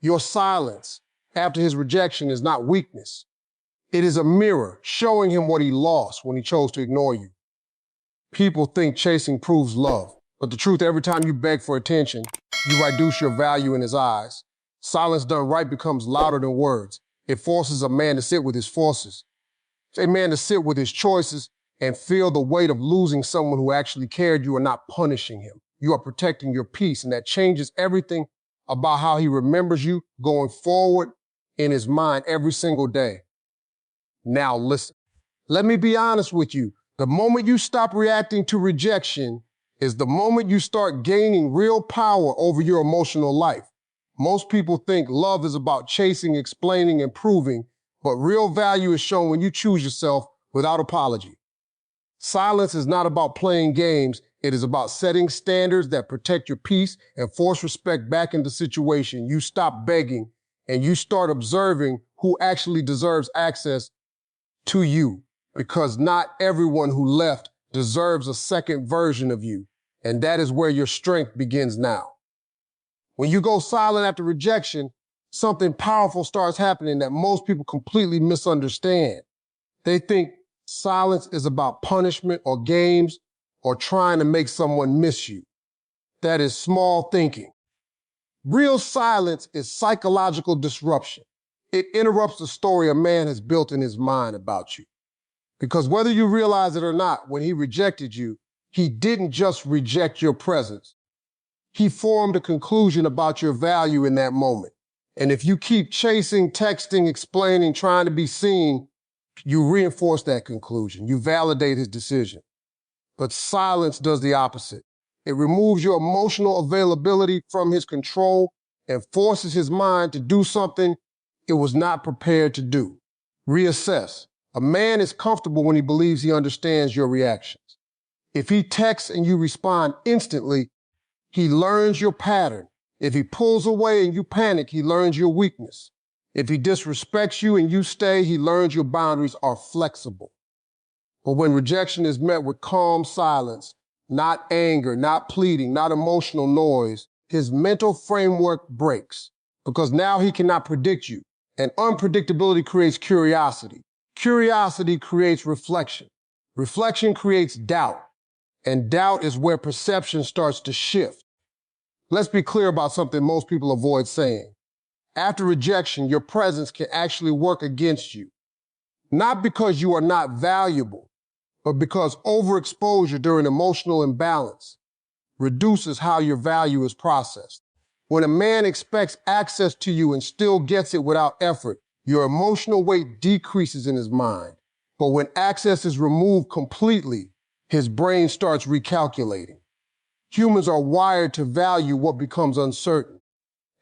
Your silence after his rejection is not weakness. It is a mirror showing him what he lost when he chose to ignore you. People think chasing proves love, but the truth, every time you beg for attention, you reduce your value in his eyes. Silence done right becomes louder than words. It forces a man to sit with his forces, a man to sit with his choices and feel the weight of losing someone who actually cared. You are not punishing him. You are protecting your peace, and that changes everything about how he remembers you going forward in his mind every single day. Now listen, let me be honest with you. The moment you stop reacting to rejection is the moment you start gaining real power over your emotional life. Most people think love is about chasing, explaining, and proving, but real value is shown when you choose yourself without apology. Silence is not about playing games. It is about setting standards that protect your peace and force respect back into the situation. You stop begging and you start observing who actually deserves access to you, because not everyone who left deserves a second version of you. And that is where your strength begins now. When you go silent after rejection, something powerful starts happening that most people completely misunderstand. They think silence is about punishment or games or trying to make someone miss you. That is small thinking. Real silence is psychological disruption. It interrupts the story a man has built in his mind about you. Because whether you realize it or not, when he rejected you, he didn't just reject your presence. He formed a conclusion about your value in that moment. And if you keep chasing, texting, explaining, trying to be seen, you reinforce that conclusion. You validate his decision. But silence does the opposite. It removes your emotional availability from his control and forces his mind to do something it was not prepared to do. Reassess. A man is comfortable when he believes he understands your reactions. If he texts and you respond instantly, he learns your pattern. If he pulls away and you panic, he learns your weakness. If he disrespects you and you stay, he learns your boundaries are flexible. But when rejection is met with calm silence, not anger, not pleading, not emotional noise, his mental framework breaks because now he cannot predict you. And unpredictability creates curiosity. Curiosity creates reflection. Reflection creates doubt. And doubt is where perception starts to shift. Let's be clear about something most people avoid saying. After rejection, your presence can actually work against you. Not because you are not valuable, but because overexposure during emotional imbalance reduces how your value is processed. When a man expects access to you and still gets it without effort, your emotional weight decreases in his mind. But when access is removed completely, his brain starts recalculating. Humans are wired to value what becomes uncertain.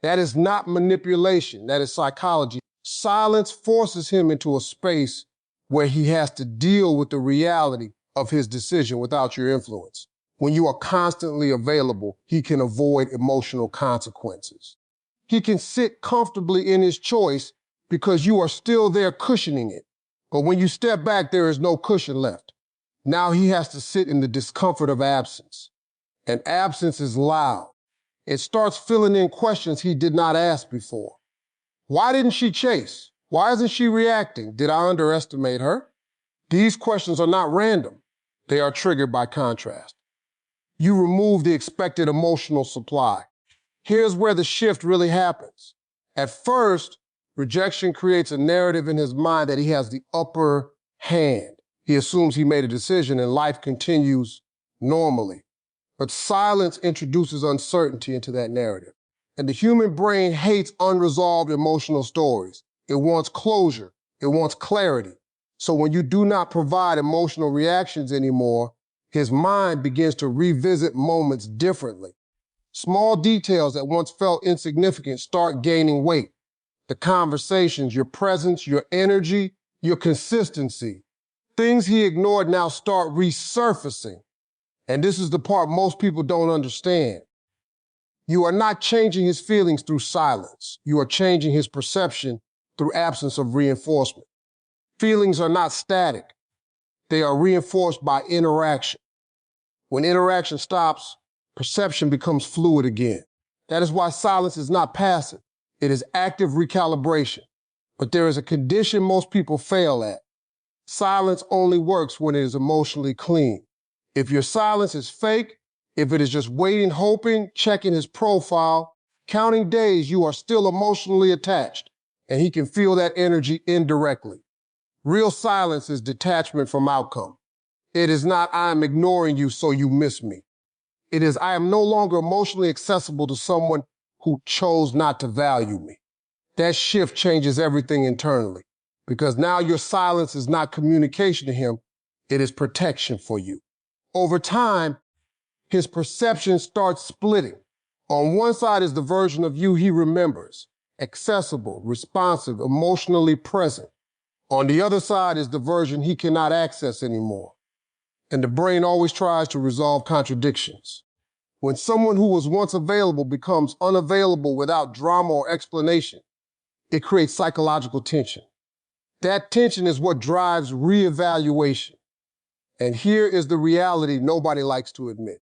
That is not manipulation, that is psychology. Silence forces him into a space where he has to deal with the reality of his decision without your influence. When you are constantly available, he can avoid emotional consequences. He can sit comfortably in his choice because you are still there cushioning it. But when you step back, there is no cushion left. Now he has to sit in the discomfort of absence. And absence is loud. It starts filling in questions he did not ask before. Why didn't she chase? Why isn't she reacting? Did I underestimate her? These questions are not random. They are triggered by contrast. You remove the expected emotional supply. Here's where the shift really happens. At first, rejection creates a narrative in his mind that he has the upper hand. He assumes he made a decision and life continues normally. But silence introduces uncertainty into that narrative. And the human brain hates unresolved emotional stories. It wants closure. It wants clarity. So when you do not provide emotional reactions anymore, his mind begins to revisit moments differently. Small details that once felt insignificant start gaining weight. The conversations, your presence, your energy, your consistency. Things he ignored now start resurfacing. And this is the part most people don't understand. You are not changing his feelings through silence. You are changing his perception through absence of reinforcement. Feelings are not static. They are reinforced by interaction. When interaction stops, perception becomes fluid again. That is why silence is not passive. It is active recalibration. But there is a condition most people fail at. Silence only works when it is emotionally clean. If your silence is fake, if it is just waiting, hoping, checking his profile, counting days, you are still emotionally attached, and he can feel that energy indirectly. Real silence is detachment from outcome. It is not, I am ignoring you so you miss me. It is, I am no longer emotionally accessible to someone who chose not to value me. That shift changes everything internally, because now your silence is not communication to him, it is protection for you. Over time, his perception starts splitting. On one side is the version of you he remembers, accessible, responsive, emotionally present. On the other side is the version he cannot access anymore. And the brain always tries to resolve contradictions. When someone who was once available becomes unavailable without drama or explanation, it creates psychological tension. That tension is what drives reevaluation. And here is the reality nobody likes to admit.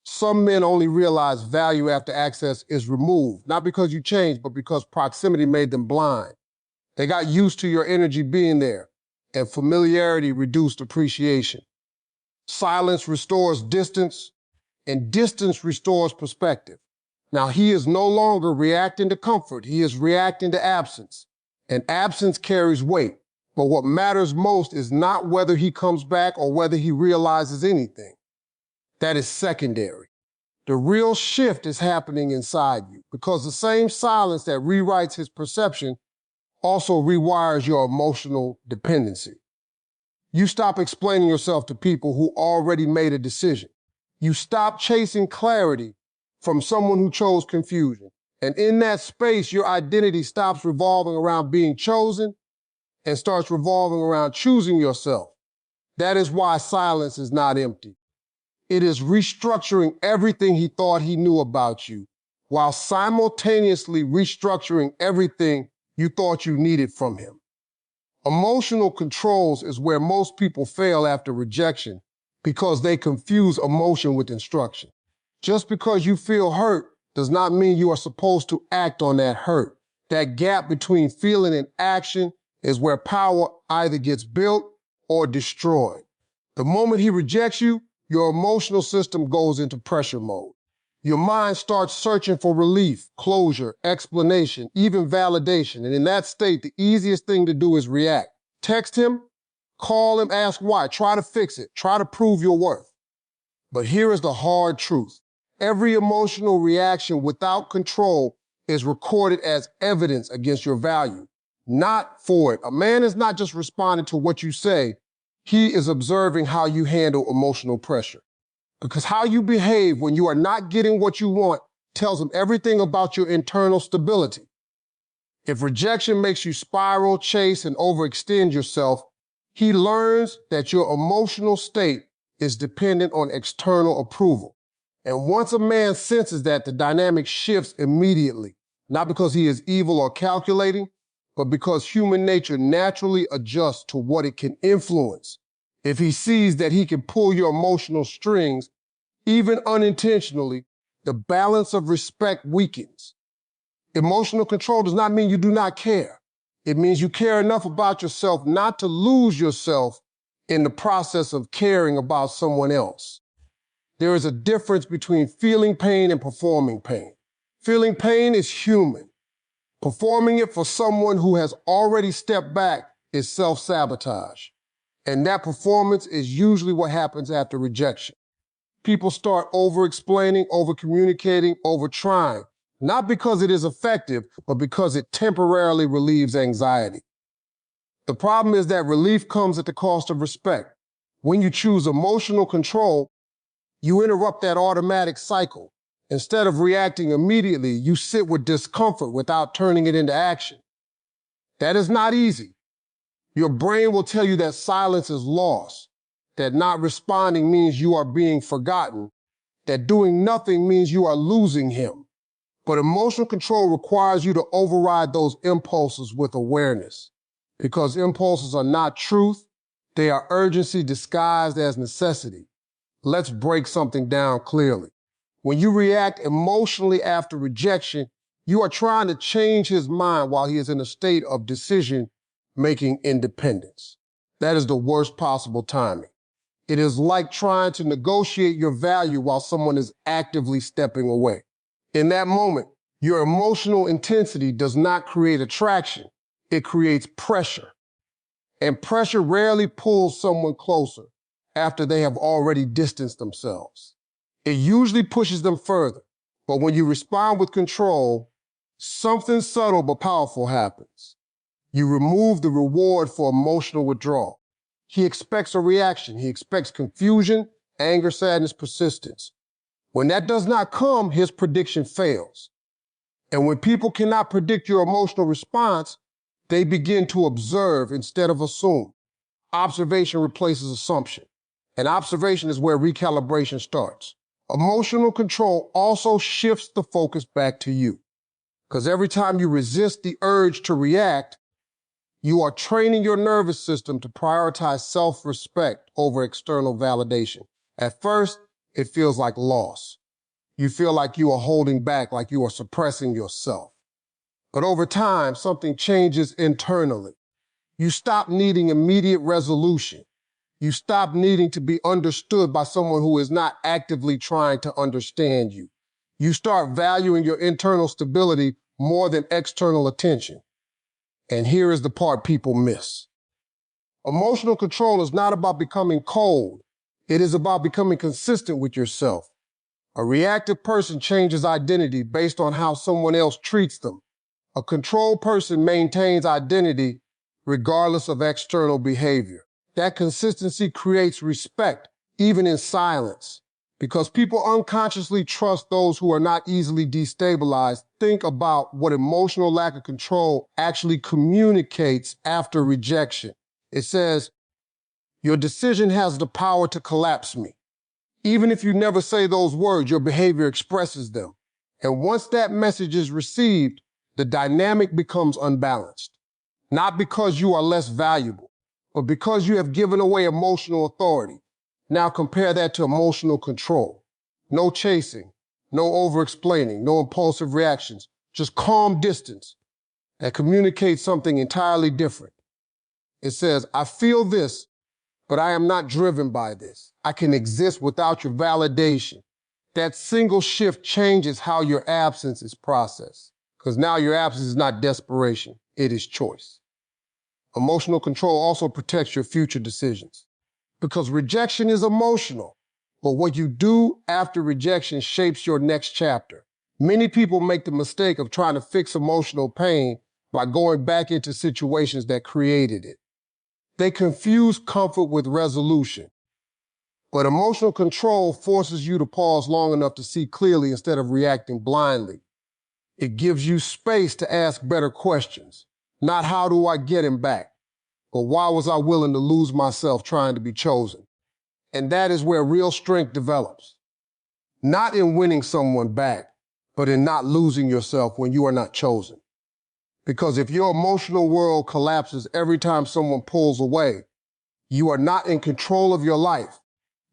Some men only realize value after access is removed, not because you changed, but because proximity made them blind. They got used to your energy being there, and familiarity reduced appreciation. Silence restores distance, and distance restores perspective. Now, he is no longer reacting to comfort, he is reacting to absence. And absence carries weight. But what matters most is not whether he comes back or whether he realizes anything. That is secondary. The real shift is happening inside you, because the same silence that rewrites his perception also rewires your emotional dependency. You stop explaining yourself to people who already made a decision. You stop chasing clarity from someone who chose confusion. And in that space, your identity stops revolving around being chosen and starts revolving around choosing yourself. That is why silence is not empty. It is restructuring everything he thought he knew about you, while simultaneously restructuring everything you thought you needed from him. Emotional controls is where most people fail after rejection, because they confuse emotion with instruction. Just because you feel hurt does not mean you are supposed to act on that hurt. That gap between feeling and action is where power either gets built or destroyed. The moment he rejects you, your emotional system goes into pressure mode. Your mind starts searching for relief, closure, explanation, even validation. And in that state, the easiest thing to do is react. Text him, call him, ask why, try to fix it, try to prove your worth. But here is the hard truth. Every emotional reaction without control is recorded as evidence against your value, not for it. A man is not just responding to what you say, he is observing how you handle emotional pressure. Because how you behave when you are not getting what you want tells him everything about your internal stability. If rejection makes you spiral, chase, and overextend yourself, he learns that your emotional state is dependent on external approval. And once a man senses that, the dynamic shifts immediately, not because he is evil or calculating, but because human nature naturally adjusts to what it can influence. If he sees that he can pull your emotional strings, even unintentionally, the balance of respect weakens. Emotional control does not mean you do not care. It means you care enough about yourself not to lose yourself in the process of caring about someone else. There is a difference between feeling pain and performing pain. Feeling pain is human. Performing it for someone who has already stepped back is self-sabotage. And that performance is usually what happens after rejection. People start over-explaining, over-communicating, over-trying, not because it is effective, but because it temporarily relieves anxiety. The problem is that relief comes at the cost of respect. When you choose emotional control, you interrupt that automatic cycle. Instead of reacting immediately, you sit with discomfort without turning it into action. That is not easy. Your brain will tell you that silence is loss, that not responding means you are being forgotten, that doing nothing means you are losing him. But emotional control requires you to override those impulses with awareness, because impulses are not truth, they are urgency disguised as necessity. Let's break something down clearly. When you react emotionally after rejection, You are trying to change his mind while he is in a state of decision-making independence. That is the worst possible timing. It is like trying to negotiate your value while someone is actively stepping away. In that moment, your emotional intensity does not create attraction. It creates pressure. And pressure rarely pulls someone closer after they have already distanced themselves. It usually pushes them further. But when you respond with control, something subtle but powerful happens. You remove the reward for emotional withdrawal. He expects a reaction. He expects confusion, anger, sadness, persistence. When that does not come, his prediction fails. And when people cannot predict your emotional response, they begin to observe instead of assume. Observation replaces assumption. And observation is where recalibration starts. Emotional control also shifts the focus back to you. Because every time you resist the urge to react, you are training your nervous system to prioritize self-respect over external validation. At first, it feels like loss. You feel like you are holding back, like you are suppressing yourself. But over time, something changes internally. You stop needing immediate resolution. You stop needing to be understood by someone who is not actively trying to understand you. You start valuing your internal stability more than external attention. And here is the part people miss. Emotional control is not about becoming cold. It is about becoming consistent with yourself. A reactive person changes identity based on how someone else treats them. A controlled person maintains identity regardless of external behavior. That consistency creates respect, even in silence. Because people unconsciously trust those who are not easily destabilized. Think about what emotional lack of control actually communicates after rejection. It says, your decision has the power to collapse me. Even if you never say those words, your behavior expresses them. And once that message is received, the dynamic becomes unbalanced. Not because you are less valuable, but because you have given away emotional authority. Now compare that to emotional control. No chasing, no over-explaining, no impulsive reactions, just calm distance that communicates something entirely different. It says, I feel this, but I am not driven by this. I can exist without your validation. That single shift changes how your absence is processed. Because now your absence is not desperation, it is choice. Emotional control also protects your future decisions. Because rejection is emotional, but what you do after rejection shapes your next chapter. Many people make the mistake of trying to fix emotional pain by going back into situations that created it. They confuse comfort with resolution. But emotional control forces you to pause long enough to see clearly instead of reacting blindly. It gives you space to ask better questions. Not how do I get him back, but why was I willing to lose myself trying to be chosen? And that is where real strength develops. Not in winning someone back, but in not losing yourself when you are not chosen. Because if your emotional world collapses every time someone pulls away, you are not in control of your life.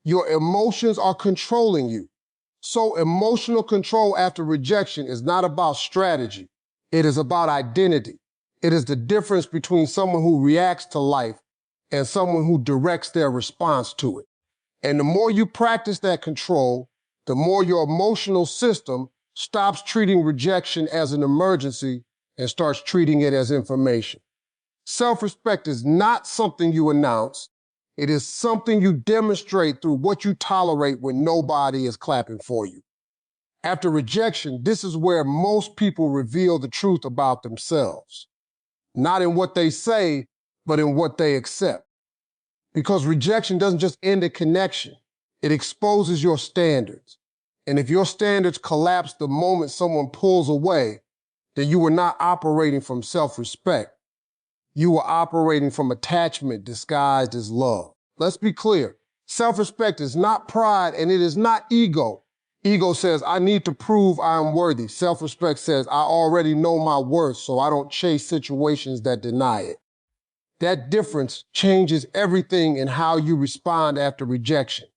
Your emotions are controlling you. So emotional control after rejection is not about strategy. It is about identity. It is the difference between someone who reacts to life and someone who directs their response to it. And the more you practice that control, the more your emotional system stops treating rejection as an emergency and starts treating it as information. Self-respect is not something you announce. It is something you demonstrate through what you tolerate when nobody is clapping for you. After rejection, this is where most people reveal the truth about themselves. Not in what they say, but in what they accept. Because rejection doesn't just end a connection. It exposes your standards. And if your standards collapse the moment someone pulls away, then you are not operating from self-respect. You are operating from attachment disguised as love. Let's be clear. Self-respect is not pride and it is not ego. Ego says, I need to prove I am worthy. Self-respect says, I already know my worth, so I don't chase situations that deny it. That difference changes everything in how you respond after rejection.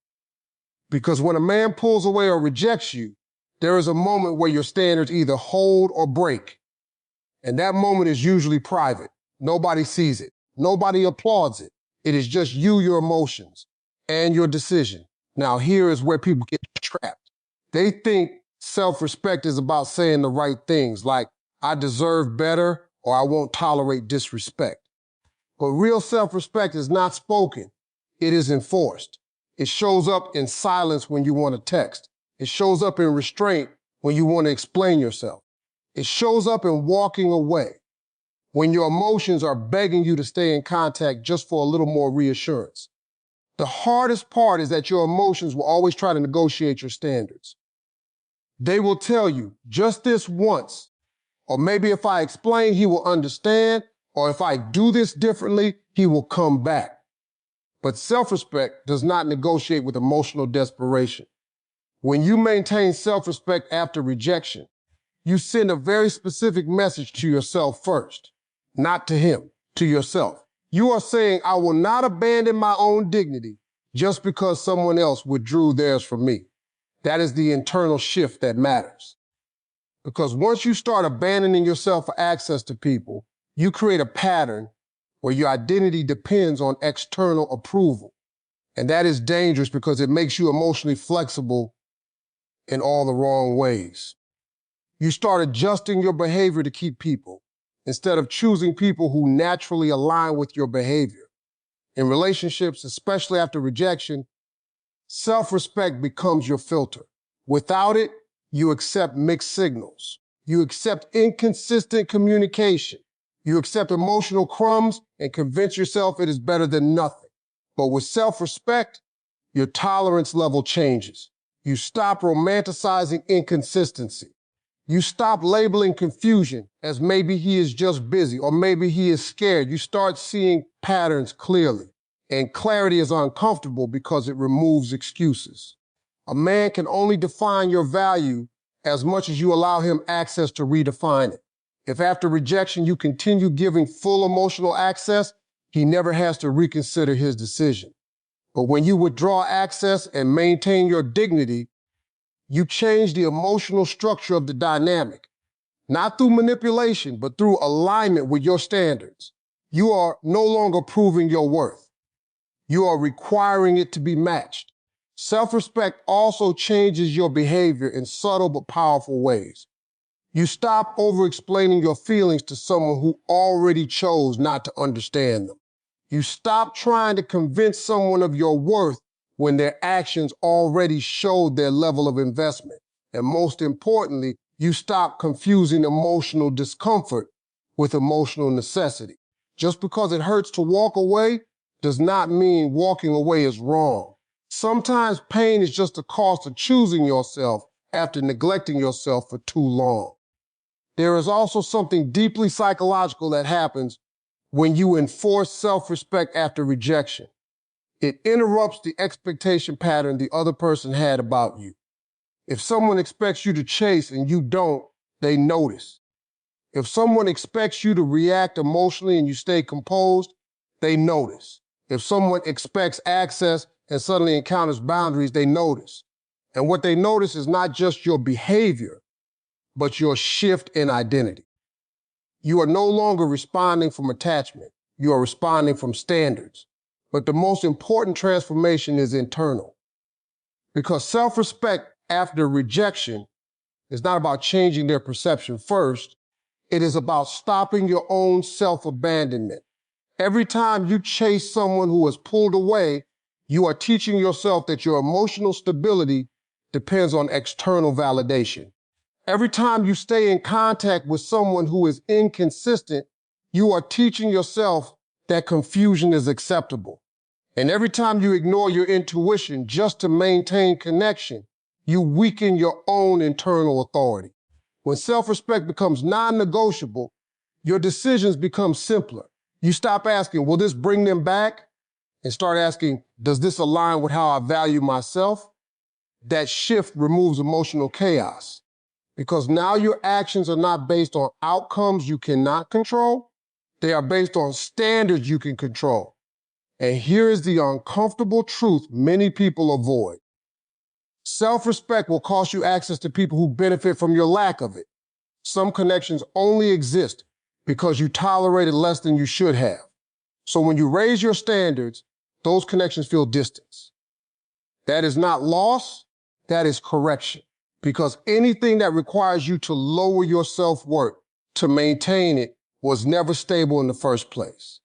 Because when a man pulls away or rejects you, There is a moment where your standards either hold or break. And that moment is usually private. Nobody sees it. Nobody applauds it. It is just you, your emotions, and your decision. Now, here is where people get trapped. They think self-respect is about saying the right things, like, I deserve better or I won't tolerate disrespect. But real self-respect is not spoken. It is enforced. It shows up in silence when you want to text. It shows up in restraint when you want to explain yourself. It shows up in walking away when your emotions are begging you to stay in contact just for a little more reassurance. The hardest part is that your emotions will always try to negotiate your standards. They will tell you, just this once, or maybe if I explain, he will understand, or if I do this differently, he will come back. But self-respect does not negotiate with emotional desperation. When you maintain self-respect after rejection, you send a very specific message to yourself first, not to him, to yourself. You are saying, I will not abandon my own dignity just because someone else withdrew theirs from me. That is the internal shift that matters. Because once you start abandoning yourself for access to people, you create a pattern where your identity depends on external approval. And that is dangerous because it makes you emotionally flexible in all the wrong ways. You start adjusting your behavior to keep people instead of choosing people who naturally align with your behavior. In relationships, especially after rejection, self-respect becomes your filter. Without it, you accept mixed signals. You accept inconsistent communication. You accept emotional crumbs and convince yourself it is better than nothing. But with self-respect, your tolerance level changes. You stop romanticizing inconsistency. You stop labeling confusion as maybe he is just busy or maybe he is scared. You start seeing patterns clearly. And clarity is uncomfortable because it removes excuses. A man can only define your value as much as you allow him access to redefine it. If after rejection you continue giving full emotional access, he never has to reconsider his decision. But when you withdraw access and maintain your dignity, you change the emotional structure of the dynamic, not through manipulation, but through alignment with your standards. You are no longer proving your worth. You are requiring it to be matched. Self-respect also changes your behavior in subtle but powerful ways. You stop over-explaining your feelings to someone who already chose not to understand them. You stop trying to convince someone of your worth when their actions already showed their level of investment. And most importantly, you stop confusing emotional discomfort with emotional necessity. Just because it hurts to walk away does not mean walking away is wrong. Sometimes pain is just the cost of choosing yourself after neglecting yourself for too long. There is also something deeply psychological that happens when you enforce self-respect after rejection. It interrupts the expectation pattern the other person had about you. If someone expects you to chase and you don't, they notice. If someone expects you to react emotionally and you stay composed, they notice. If someone expects access and suddenly encounters boundaries, they notice. And what they notice is not just your behavior, but your shift in identity. You are no longer responding from attachment. You are responding from standards. But the most important transformation is internal. Because self-respect after rejection is not about changing their perception first. It is about stopping your own self-abandonment. Every time you chase someone who has pulled away, you are teaching yourself that your emotional stability depends on external validation. Every time you stay in contact with someone who is inconsistent, you are teaching yourself that confusion is acceptable. And every time you ignore your intuition just to maintain connection, you weaken your own internal authority. When self-respect becomes non-negotiable, your decisions become simpler. You stop asking, will this bring them back? And start asking, does this align with how I value myself? That shift removes emotional chaos. Because now your actions are not based on outcomes you cannot control. They are based on standards you can control. And here is the uncomfortable truth many people avoid. Self-respect will cost you access to people who benefit from your lack of it. Some connections only exist because you tolerated less than you should have. So when you raise your standards, those connections feel distance. That is not loss, that is correction. Because anything that requires you to lower your self-worth to maintain it was never stable in the first place.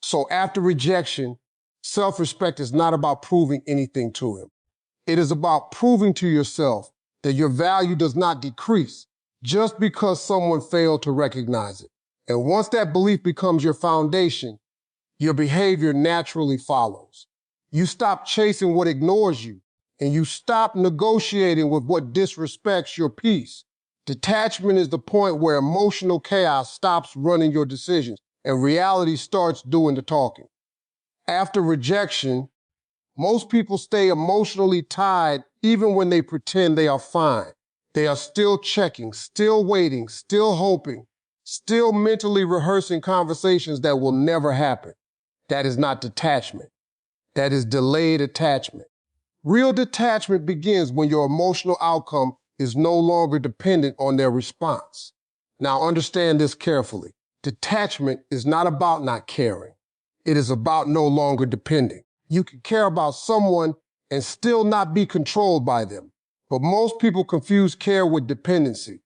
So after rejection, self-respect is not about proving anything to him. It is about proving to yourself that your value does not decrease just because someone failed to recognize it. And once that belief becomes your foundation, your behavior naturally follows. You stop chasing what ignores you, and you stop negotiating with what disrespects your peace. Detachment is the point where emotional chaos stops running your decisions and reality starts doing the talking. After rejection, most people stay emotionally tied even when they pretend they are fine. They are still checking, still waiting, still hoping, still mentally rehearsing conversations that will never happen. That is not detachment. That is delayed attachment. Real detachment begins when your emotional outcome is no longer dependent on their response. Now understand this carefully. Detachment is not about not caring. It is about no longer depending. You can care about someone and still not be controlled by them. But most people confuse care with dependency.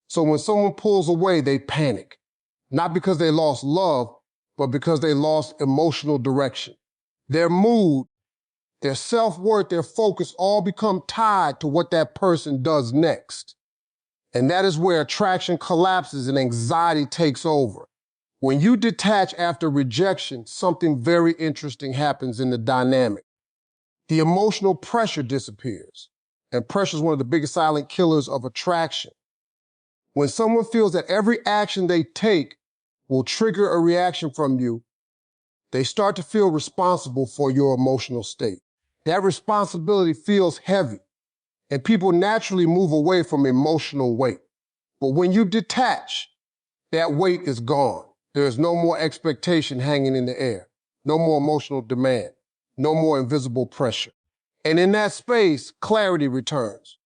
So when someone pulls away, they panic. Not because they lost love, but because they lost emotional direction. Their mood, their self-worth, their focus all become tied to what that person does next. And that is where attraction collapses and anxiety takes over. When you detach after rejection, something very interesting happens in the dynamic. The emotional pressure disappears. And pressure is one of the biggest silent killers of attraction. When someone feels that every action they take will trigger a reaction from you, they start to feel responsible for your emotional state. That responsibility feels heavy, and people naturally move away from emotional weight. But when you detach, that weight is gone. There is no more expectation hanging in the air, no more emotional demand, no more invisible pressure. And in that space, clarity returns.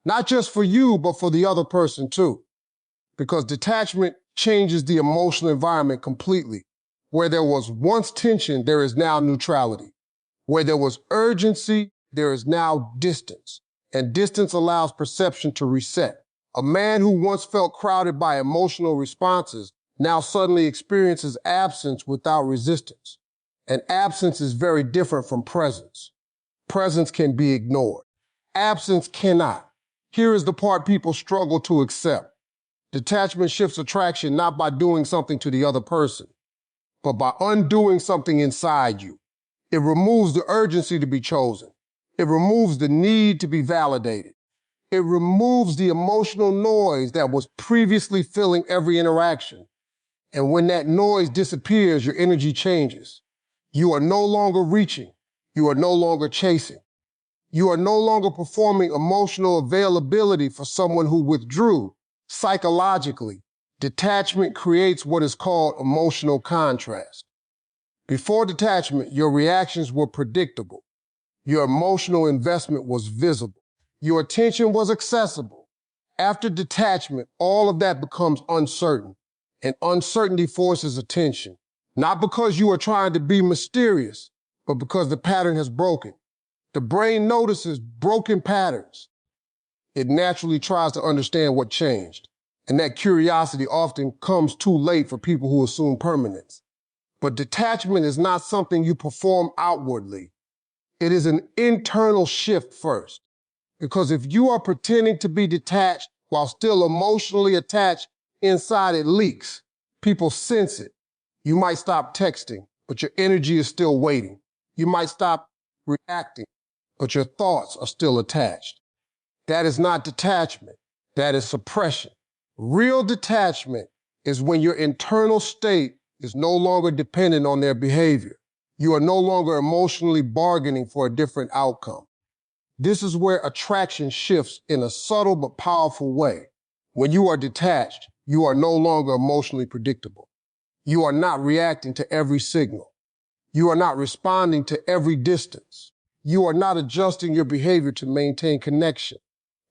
Not just for you, but for the other person too. Because detachment changes the emotional environment completely. Where there was once tension, there is now neutrality. Where there was urgency, there is now distance. And distance allows perception to reset. A man who once felt crowded by emotional responses now suddenly experiences absence without resistance. And absence is very different from presence. Presence can be ignored. Absence cannot. Here is the part people struggle to accept. Detachment shifts attraction not by doing something to the other person, but by undoing something inside you. It removes the urgency to be chosen. It removes the need to be validated. It removes the emotional noise that was previously filling every interaction. And when that noise disappears, your energy changes. You are no longer reaching. You are no longer chasing. You are no longer performing emotional availability for someone who withdrew. Psychologically, detachment creates what is called emotional contrast. Before detachment, your reactions were predictable. Your emotional investment was visible. Your attention was accessible. After detachment, all of that becomes uncertain, and uncertainty forces attention. Not because you are trying to be mysterious, but because the pattern has broken. The brain notices broken patterns. It naturally tries to understand what changed. And that curiosity often comes too late for people who assume permanence. But detachment is not something you perform outwardly. It is an internal shift first. Because if you are pretending to be detached while still emotionally attached, inside it leaks. People sense it. You might stop texting, but your energy is still waiting. You might stop reacting, but your thoughts are still attached. That is not detachment. That is suppression. Real detachment is when your internal state is no longer dependent on their behavior. You are no longer emotionally bargaining for a different outcome. This is where attraction shifts in a subtle but powerful way. When you are detached, you are no longer emotionally predictable. You are not reacting to every signal. You are not responding to every distance. you are not adjusting your behavior to maintain connection.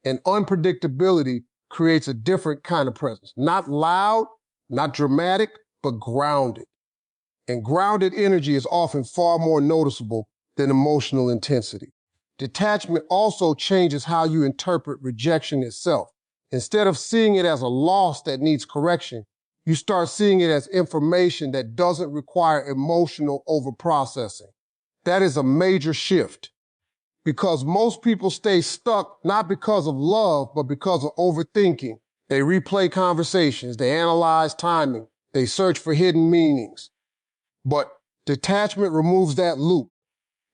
And unpredictability creates a different kind of presence. Not loud, not dramatic, but grounded. And grounded energy is often far more noticeable than emotional intensity. Detachment also changes how you interpret rejection itself. Instead of seeing it as a loss that needs correction, you start seeing it as information that doesn't require emotional overprocessing. That is a major shift, because most people stay stuck not because of love, but because of overthinking. They replay conversations, they analyze timing, they search for hidden meanings. But detachment removes that loop.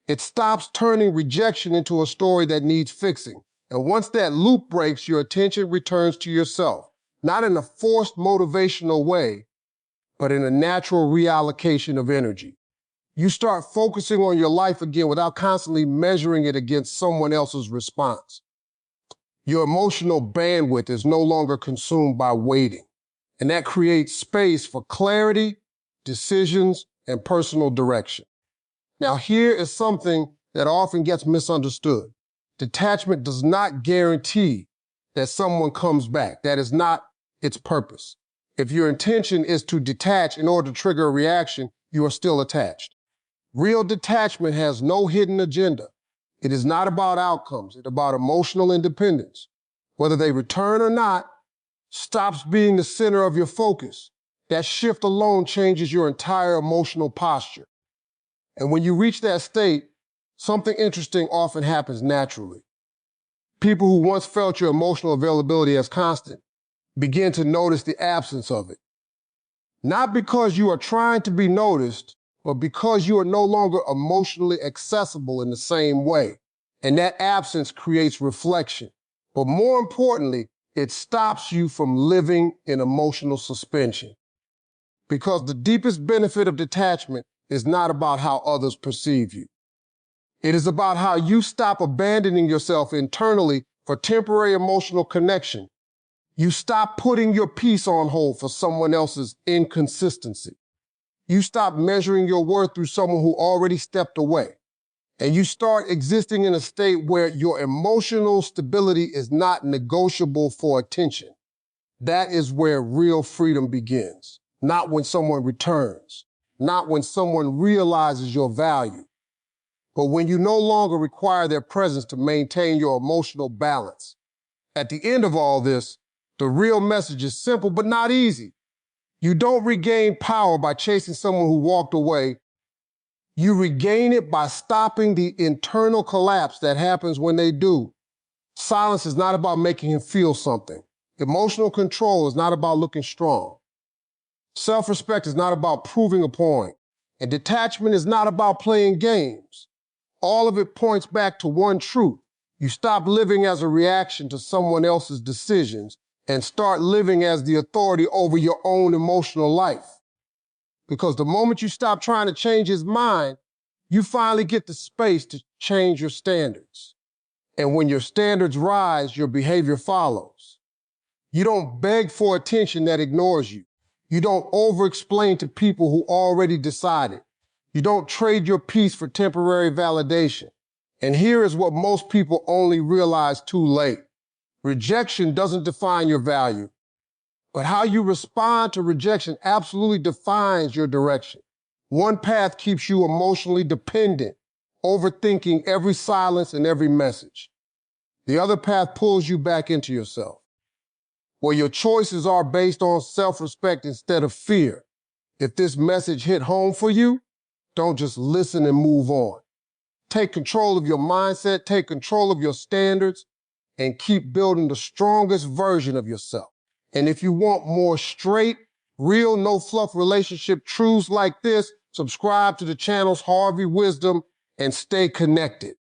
It stops turning rejection into a story that needs fixing. And once that loop breaks, your attention returns to yourself, not in a forced motivational way, but in a natural reallocation of energy. You start focusing on your life again without constantly measuring it against someone else's response. Your emotional bandwidth is no longer consumed by waiting, and that creates space for clarity, decisions, and personal direction. Now, here is something that often gets misunderstood. Detachment does not guarantee that someone comes back. That is not its purpose. If your intention is to detach in order to trigger a reaction, you are still attached. Real detachment has no hidden agenda. It is not about outcomes. It's about emotional independence. Whether they return or not, stops being the center of your focus. That shift alone changes your entire emotional posture. And when you reach that state, something interesting often happens naturally. People who once felt your emotional availability as constant begin to notice the absence of it. Not because you are trying to be noticed, but because you are no longer emotionally accessible in the same way. And that absence creates reflection. But more importantly, it stops you from living in emotional suspension. Because the deepest benefit of detachment is not about how others perceive you. It is about how you stop abandoning yourself internally for temporary emotional connection. You stop putting your peace on hold for someone else's inconsistency. You stop measuring your worth through someone who already stepped away. And you start existing in a state where your emotional stability is not negotiable for attention. That is where real freedom begins. Not when someone returns, not when someone realizes your value, but when you no longer require their presence to maintain your emotional balance. At the end of all this, the real message is simple but not easy. You don't regain power by chasing someone who walked away. You regain it by stopping the internal collapse that happens when they do. Silence is not about making him feel something. Emotional control is not about looking strong. Self-respect is not about proving a point. And detachment is not about playing games. All of it points back to one truth. You stop living as a reaction to someone else's decisions and start living as the authority over your own emotional life. Because the moment you stop trying to change his mind, you finally get the space to change your standards. And when your standards rise, your behavior follows. You don't beg for attention that ignores you. You don't over-explain to people who already decided. You don't trade your peace for temporary validation. And here is what most people only realize too late. Rejection doesn't define your value, but how you respond to rejection absolutely defines your direction. One path keeps you emotionally dependent, overthinking every silence and every message. The other path pulls you back into yourself, where your choices are based on self-respect instead of fear. If this message hit home for you, don't just listen and move on. Take control of your mindset, take control of your standards, and keep building the strongest version of yourself. And if you want more straight, real, no-fluff relationship truths like this, subscribe to the channel's Harvey Wisdom and stay connected.